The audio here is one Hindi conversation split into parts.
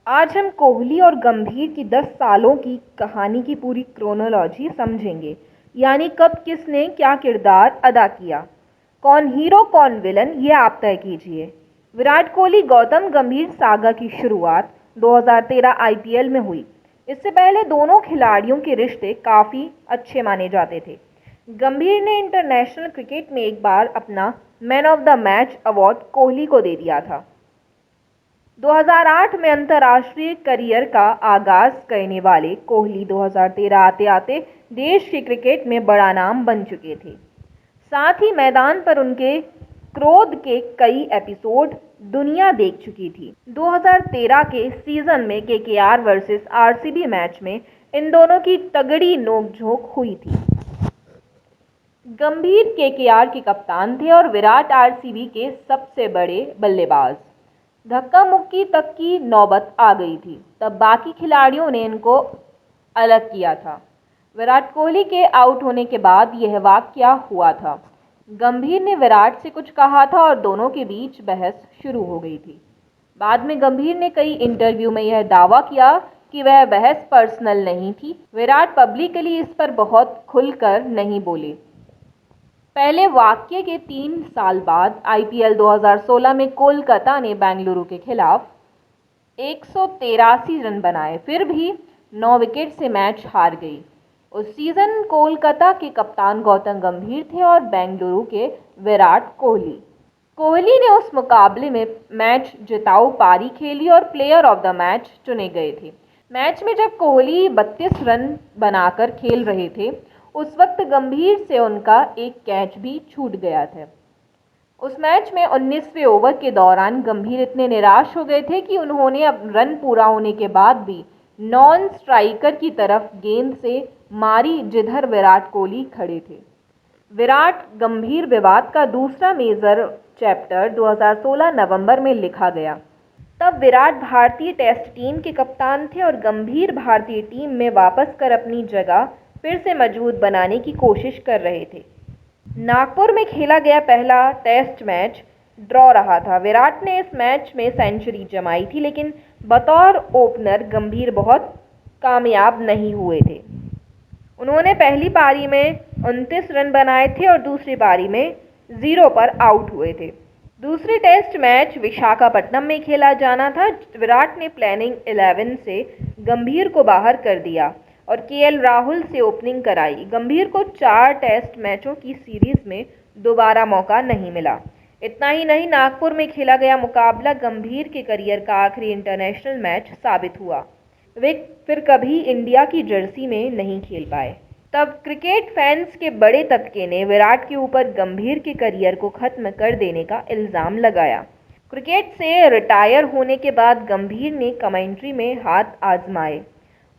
आज हम कोहली और गंभीर की 10 सालों की कहानी की पूरी क्रोनोलॉजी समझेंगे। यानी कब किसने क्या किरदार अदा किया, कौन हीरो कौन विलन, ये आप तय कीजिए। विराट कोहली गौतम गंभीर सागा की शुरुआत 2013 आईपीएल में हुई। इससे पहले दोनों खिलाड़ियों के रिश्ते काफ़ी अच्छे माने जाते थे। गंभीर ने इंटरनेशनल क्रिकेट में एक बार अपना man of the match award Kohli को दे दिया था। 2008 में अंतर्राष्ट्रीय करियर का आगाज करने वाले कोहली 2013 आते आते देश के क्रिकेट में बड़ा नाम बन चुके थे। साथ ही मैदान पर उनके क्रोध के कई एपिसोड दुनिया देख चुकी थी। 2013 के सीजन में केकेआर वर्सेस आरसीबी मैच में इन दोनों की तगड़ी नोकझोंक हुई थी। गंभीर केकेआर के कप्तान थे और विराट आरसीबी के सबसे बड़े बल्लेबाज। धक्का मुक्की तक की नौबत आ गई थी, तब बाकी खिलाड़ियों ने इनको अलग किया था। विराट कोहली के आउट होने के बाद यह वाकया हुआ था। गंभीर ने विराट से कुछ कहा था और दोनों के बीच बहस शुरू हो गई थी। बाद में गंभीर ने कई इंटरव्यू में यह दावा किया कि वह बहस पर्सनल नहीं थी। विराट पब्लिकली इस पर बहुत खुलकर नहीं बोले। पहले वाकये के 3 साल बाद आईपीएल 2016 में कोलकाता ने बेंगलुरु के खिलाफ 183 रन बनाए, फिर भी 9 विकेट से मैच हार गई। उस सीजन कोलकाता के कप्तान गौतम गंभीर थे और बेंगलुरु के विराट कोहली। कोहली ने उस मुकाबले में मैच जिताऊ पारी खेली और प्लेयर ऑफ द मैच चुने गए थे। मैच में जब कोहली 32 रन बनाकर खेल रहे थे, उस वक्त गंभीर से उनका एक कैच भी छूट गया था। उस मैच में 19वें ओवर के दौरान गंभीर इतने निराश हो गए थे कि उन्होंने अब रन पूरा होने के बाद भी नॉन स्ट्राइकर की तरफ गेंद से मारी जिधर विराट कोहली खड़े थे। विराट गंभीर विवाद का दूसरा मेजर चैप्टर 2016 नवंबर में लिखा गया। तब विराट भारतीय टेस्ट टीम के कप्तान थे और गंभीर भारतीय टीम में वापस कर अपनी जगह फिर से मजबूत बनाने की कोशिश कर रहे थे। नागपुर में खेला गया पहला टेस्ट मैच ड्रॉ रहा था। विराट ने इस मैच में सेंचुरी जमाई थी, लेकिन बतौर ओपनर गंभीर बहुत कामयाब नहीं हुए थे। उन्होंने पहली पारी में 29 रन बनाए थे और दूसरी पारी में 0 पर आउट हुए थे। दूसरी टेस्ट मैच विशाखापट्टनम में खेला जाना था। विराट ने प्लेइंग 11 से गंभीर को बाहर कर दिया और केएल राहुल से ओपनिंग कराई। गंभीर को 4 टेस्ट मैचों की सीरीज में दोबारा मौका नहीं मिला। इतना ही नहीं, नागपुर में खेला गया मुकाबला गंभीर के करियर का आखिरी इंटरनेशनल मैच साबित हुआ। वे फिर कभी इंडिया की जर्सी में नहीं खेल पाए। तब क्रिकेट फैंस के बड़े तबके ने विराट के ऊपर गंभीर के करियर को खत्म कर देने का इल्ज़ाम लगाया। क्रिकेट से रिटायर होने के बाद गंभीर ने कमेंट्री में हाथ आजमाए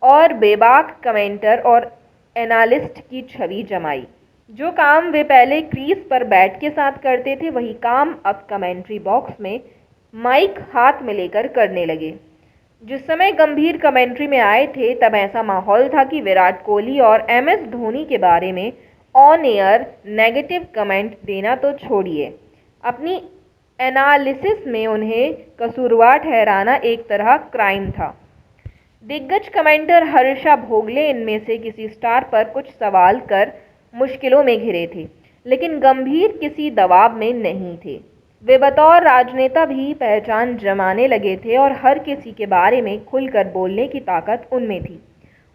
और बेबाक कमेंटर और एनालिस्ट की छवि जमाई। जो काम वे पहले क्रीज पर बैट के साथ करते थे, वही काम अब कमेंट्री बॉक्स में माइक हाथ में लेकर करने लगे। जिस समय गंभीर कमेंट्री में आए थे, तब ऐसा माहौल था कि विराट कोहली और एमएस धोनी के बारे में ऑन एयर नेगेटिव कमेंट देना तो छोड़िए, अपनी एनालिसिस में उन्हें कसूरवार ठहराना एक तरह क्राइम था। दिग्गज कमेंटर हर्षा भोगले इनमें से किसी स्टार पर कुछ सवाल कर मुश्किलों में घिरे थे, लेकिन गंभीर किसी दबाव में नहीं थे। वे बतौर राजनेता भी पहचान जमाने लगे थे और हर किसी के बारे में खुलकर बोलने की ताकत उनमें थी।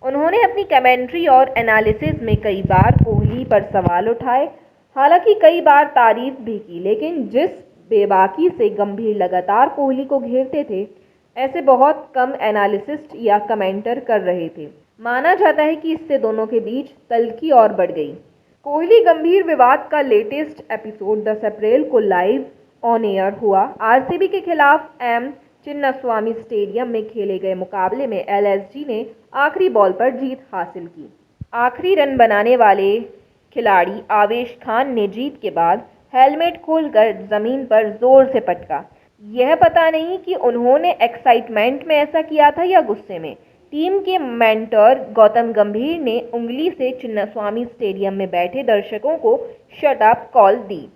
उन्होंने अपनी कमेंट्री और एनालिसिस में कई बार कोहली पर सवाल उठाए, हालांकि कई बार तारीफ भी की, लेकिन जिस बेबाकी से गंभीर लगातार कोहली को घेरते थे, ऐसे बहुत कम एनालिसिस्ट या कमेंटर कर रहे थे। माना जाता है कि इससे दोनों के बीच तल्खी और बढ़ गई। कोहली गंभीर विवाद का लेटेस्ट एपिसोड 10 अप्रैल को लाइव ऑन एयर हुआ। आरसीबी के खिलाफ एम चिन्नास्वामी स्टेडियम में खेले गए मुकाबले में एलएसजी ने आखिरी बॉल पर जीत हासिल की। आखिरी रन बनाने वाले खिलाड़ी आवेश खान ने जीत के बाद हेलमेट खोलकर जमीन पर जोर से पटका। यह पता नहीं कि उन्होंने एक्साइटमेंट में ऐसा किया था या गुस्से में। टीम के मेंटर गौतम गंभीर ने उंगली से चिन्नास्वामी स्टेडियम में बैठे दर्शकों को शट अप कॉल दी।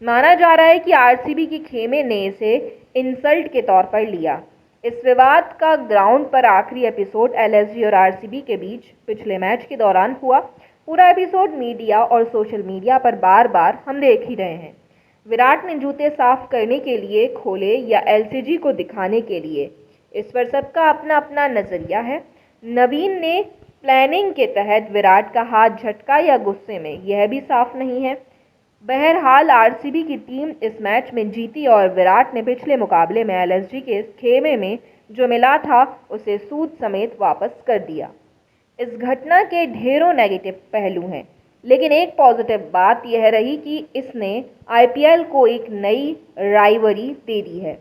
माना जा रहा है कि आरसीबी के खेमे ने इसे इंसल्ट के तौर पर लिया। इस विवाद का ग्राउंड पर आखिरी एपिसोड एलएसजी और आरसीबी के बीच पिछले मैच के दौरान हुआ। पूरा एपिसोड मीडिया और सोशल मीडिया पर बार बार हम देख ही रहे हैं। विराट ने जूते साफ करने के लिए खोले या एलसीजी को दिखाने के लिए, इस पर सबका अपना अपना नजरिया है। नवीन ने प्लानिंग के तहत विराट का हाथ झटका या गुस्से में, यह भी साफ नहीं है। बहरहाल आरसीबी की टीम इस मैच में जीती और विराट ने पिछले मुकाबले में एलएसजी के खेमे में जो मिला था उसे सूद समेत वापस कर दिया। इस घटना के ढेरों नेगेटिव पहलू हैं, लेकिन एक पॉजिटिव बात यह रही कि इसने आईपीएल को एक नई राइवरी दे दी है।